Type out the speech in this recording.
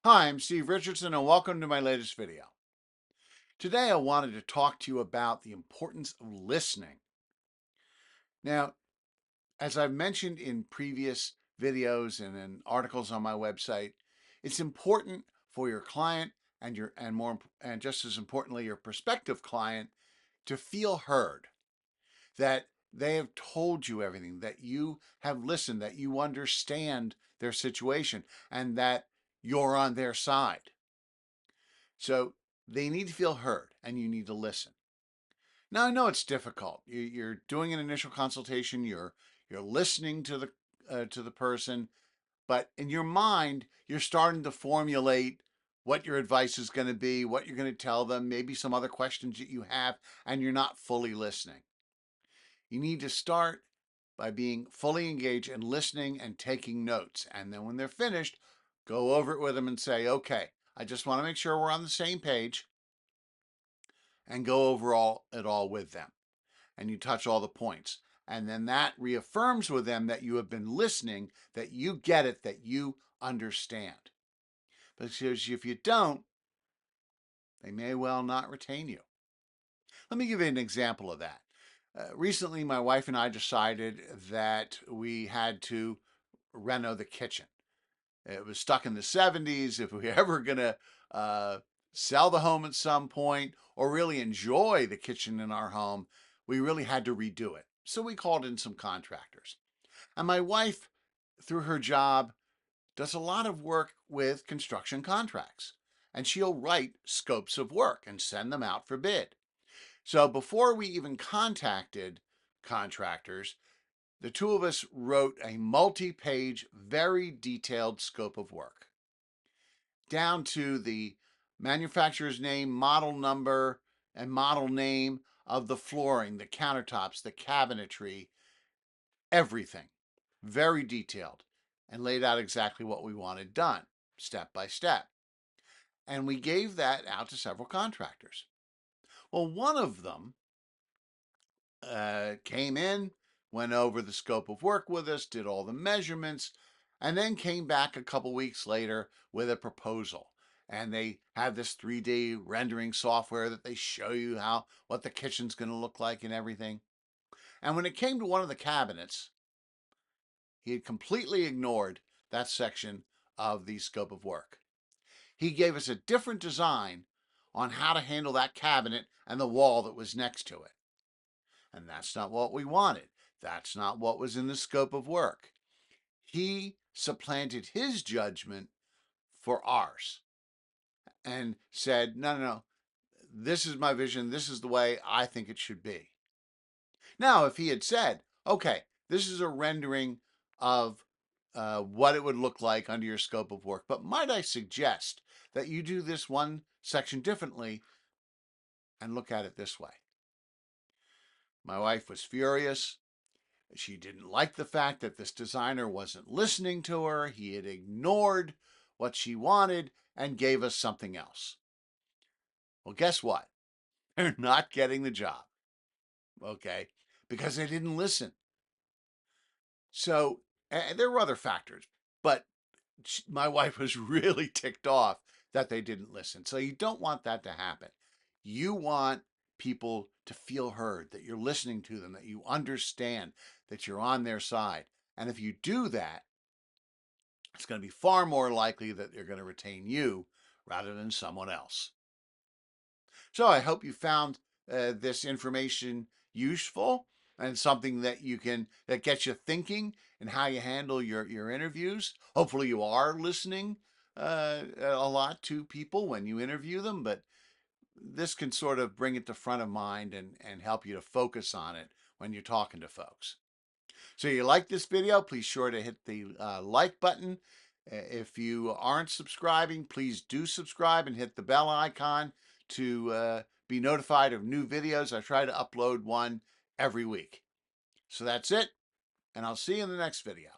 Hi, I'm Steve Richardson, and welcome to my latest video. Today, I wanted to talk to you about the importance of listening. Now, as I've mentioned in previous videos and in articles on my website, it's important for your client and just as importantly, your prospective client to feel heard, that they have told you everything, that you have listened, that you understand their situation, and that you're on their side. So they need to feel heard and you need to listen. Now I know it's difficult. You're doing an initial consultation. You're listening to the person, but in your mind you're starting to formulate what your advice is going to be, what you're going to tell them, maybe some other questions that you have, and you're not fully listening. You need to start by being fully engaged and listening and taking notes. And then when they're finished, go over it with them and say, okay, I just want to make sure we're on the same page, and go over it all with them. And you touch all the points. And then that reaffirms with them that you have been listening, that you get it, that you understand. Because if you don't, they may well not retain you. Let me give you an example of that. Recently, my wife and I decided that we had to reno the kitchen. It was stuck in the 70s. If we were ever going to sell the home at some point or really enjoy the kitchen in our home, we really had to redo it. So we called in some contractors. And my wife, through her job, does a lot of work with construction contracts. And she'll write scopes of work and send them out for bid. So before we even contacted contractors, the two of us wrote a multi-page, very detailed scope of work, down to the manufacturer's name, model number, and model name of the flooring, the countertops, the cabinetry, everything. Very detailed, and laid out exactly what we wanted done, step by step. And we gave that out to several contractors. Well, one of them came in, went over the scope of work with us, did all the measurements, and then came back a couple weeks later with a proposal. And they have this 3D rendering software that they show you what the kitchen's going to look like and everything. And when it came to one of the cabinets, he had completely ignored that section of the scope of work. He gave us a different design on how to handle that cabinet and the wall that was next to it. And that's not what we wanted. That's not what was in the scope of work. He supplanted his judgment for ours and said, no, no, no, this is my vision. This is the way I think it should be. Now, if he had said, okay, this is a rendering of what it would look like under your scope of work, but might I suggest that you do this one section differently and look at it this way? My wife was furious. She didn't like the fact that this designer wasn't listening to her. He had ignored what she wanted and gave us something else. Well, guess what? They're not getting the job, okay? Because they didn't listen. So there were other factors, but my wife was really ticked off that they didn't listen. So you don't want that to happen. You want people to feel heard, that you're listening to them, that you understand, that you're on their side. And if you do that, it's going to be far more likely that they're going to retain you rather than someone else. So I hope you found this information useful and something that gets you thinking and how you handle your interviews. Hopefully you are listening a lot to people when you interview them, but this can sort of bring it to front of mind and help you to focus on it when you're talking to folks. So you like this video, please sure to hit the like button. If you aren't subscribing, please do subscribe and hit the bell icon to be notified of new videos. I try to upload one every week. So that's it, and I'll see you in the next video.